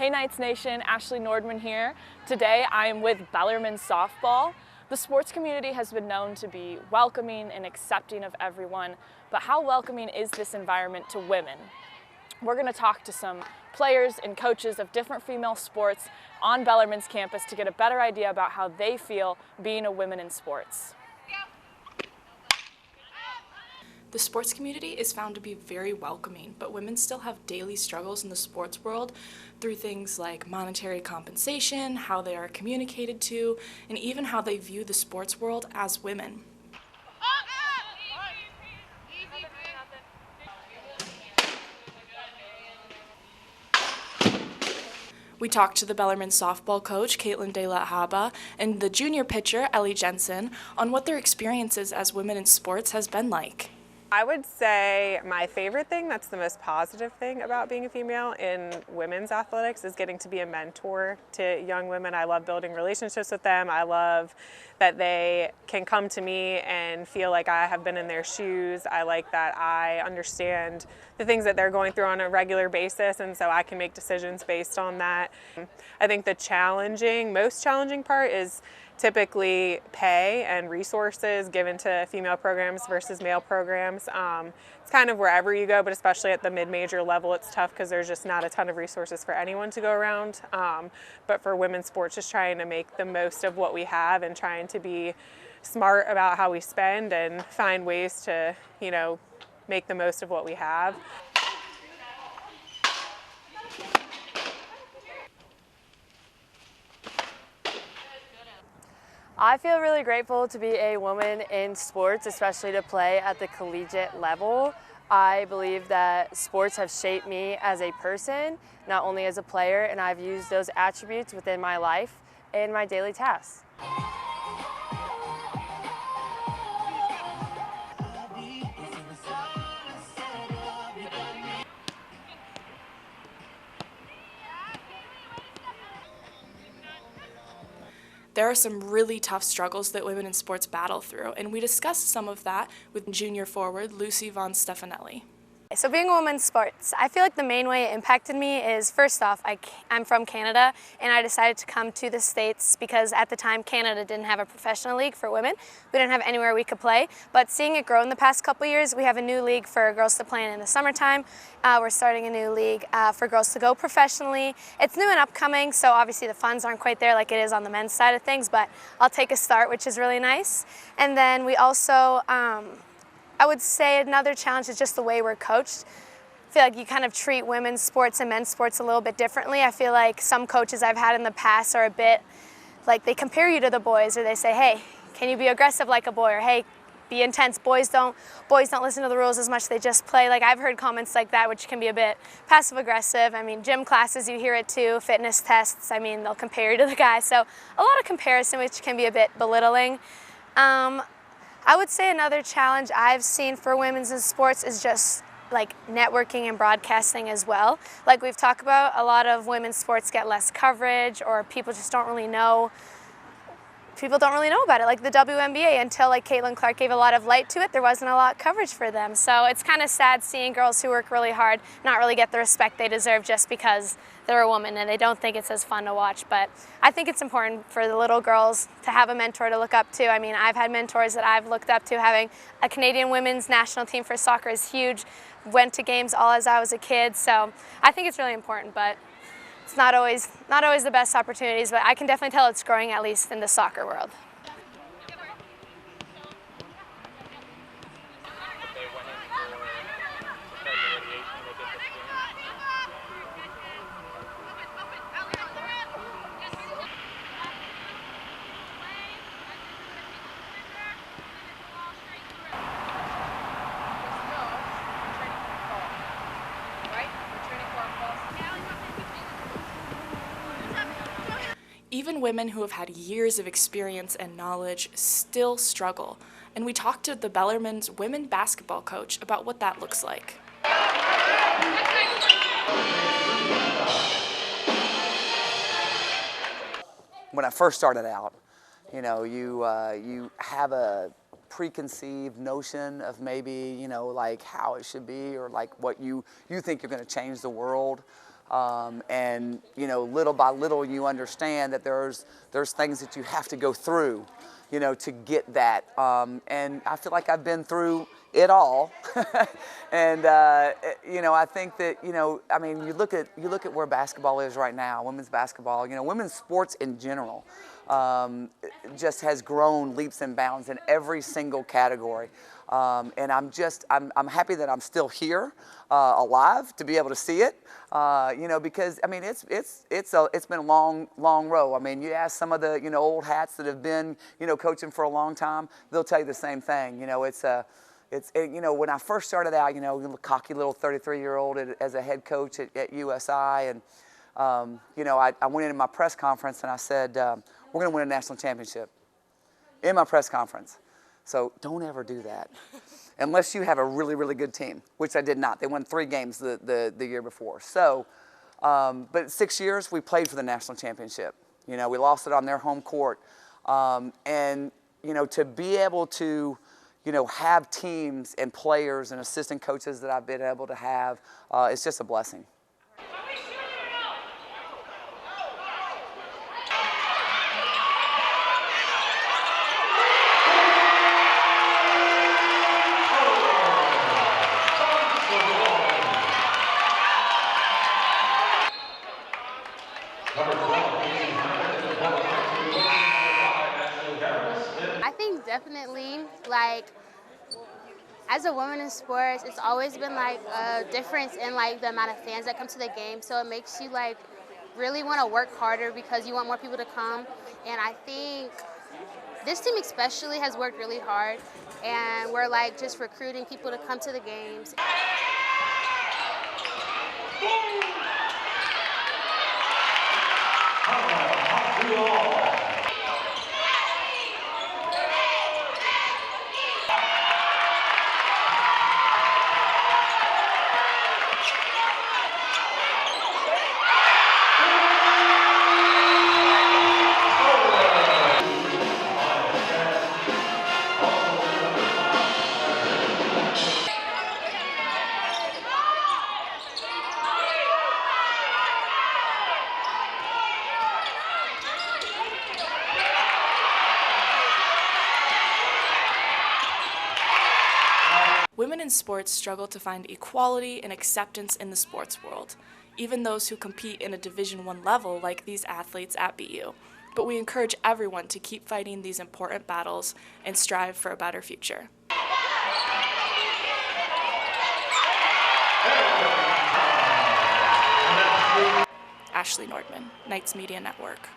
Hey Knights Nation, Ashley Nordman here. Today I am with Bellarmine Softball. The sports community has been known to be welcoming and accepting of everyone, but how welcoming is this environment to women? We're going to talk to some players and coaches of different female sports on Bellarmine's campus to get a better idea about how they feel being a woman in sports. The sports community is found to be very welcoming, but women still have daily struggles in the sports world through things like monetary compensation, how they are communicated to, and even how they view the sports world as women. We talked to the Bellarmine softball coach, Caitlin De La Haba, and the junior pitcher, Ellie Jensen, on what their experiences as women in sports has been like. I would say my favorite thing, that's the most positive thing about being a female in women's athletics, is getting to be a mentor to young women. I love building relationships with them. I love that they can come to me and feel like I have been in their shoes. I like that I understand the things that they're going through on a regular basis, and so I can make decisions based on that. I think the most challenging part is typically pay and resources given to female programs versus male programs. It's kind of wherever you go, but especially at the mid-major level, it's tough because there's just not a ton of resources for anyone to go around. But for women's sports, just trying to make the most of what we have and trying to be smart about how we spend and find ways to, make the most of what we have. I feel really grateful to be a woman in sports, especially to play at the collegiate level. I believe that sports have shaped me as a person, not only as a player, and I've used those attributes within my life and my daily tasks. There are some really tough struggles that women in sports battle through, and we discussed some of that with junior forward Lucy Von Stefanelli. So being a woman in sports, I feel like the main way it impacted me is, first off, I'm from Canada, and I decided to come to the States because at the time Canada didn't have a professional league for women. We didn't have anywhere we could play, but seeing it grow in the past couple years, we have a new league for girls to play in the summertime. We're starting a new league for girls to go professionally. It's new and upcoming, so obviously the funds aren't quite there like it is on the men's side of things, but I'll take a start, which is really nice. And then we also, I would say another challenge is just the way we're coached. I feel like you kind of treat women's sports and men's sports a little bit differently. I feel like some coaches I've had in the past are a bit like they compare you to the boys, or they say, hey, can you be aggressive like a boy? Or hey, be intense. Boys don't listen to the rules as much, they just play. Like I've heard comments like that, which can be a bit passive aggressive. I mean, gym classes, you hear it too, fitness tests, I mean, they'll compare you to the guys. So a lot of comparison, which can be a bit belittling. I would say another challenge I've seen for women's in sports is just like networking and broadcasting as well. Like we've talked about, a lot of women's sports get less coverage, or people don't really know about it. Like the WNBA, until like Caitlin Clark gave a lot of light to it, there wasn't a lot of coverage for them. So it's kind of sad seeing girls who work really hard not really get the respect they deserve just because they're a woman and they don't think it's as fun to watch. But I think it's important for the little girls to have a mentor to look up to. I mean, I've had mentors that I've looked up to. Having a Canadian women's national team for soccer is huge. Went to games all as I was a kid. So I think it's really important, but it's not always the best opportunities, but I can definitely tell it's growing, at least in the soccer world. Even women who have had years of experience and knowledge still struggle, and we talked to the Bellarmine's women basketball coach about what that looks like. When I first started out, you have a preconceived notion of maybe, like how it should be, or like what you think you're going to change the world. And you know, little by little, you understand that there's things that you have to go through, you know, to get that. And I feel like I've been through it all. And you know, I think that, you know, I mean, you look at where basketball is right now, women's basketball, you know, women's sports in general, just has grown leaps and bounds in every single category. And I'm happy that I'm still here, alive, to be able to see it. You know, because I mean, it's been a long road. I mean, you ask some of the, you know, old hats that have been, you know, coaching for a long time, they'll tell you the same thing. You know, you know, when I first started out, you know, a cocky little 33-year-old as a head coach at USI, and you know, I went into my press conference and I said, we're going to win a national championship in my press conference. So don't ever do that unless you have a really, really good team, which I did not. They won 3 games the year before. So, but 6 years we played for the national championship. You know, we lost it on their home court. And, you know, to be able to, you know, have teams and players and assistant coaches that I've been able to have, it's just a blessing. I think definitely, like, as a woman in sports, it's always been like a difference in like the amount of fans that come to the game. So it makes you like really want to work harder because you want more people to come. And I think this team especially has worked really hard, and we're like just recruiting people to come to the games. Women in sports struggle to find equality and acceptance in the sports world, even those who compete in a Division I level like these athletes at BU. But we encourage everyone to keep fighting these important battles and strive for a better future. Ashley Nordman, Knights Media Network.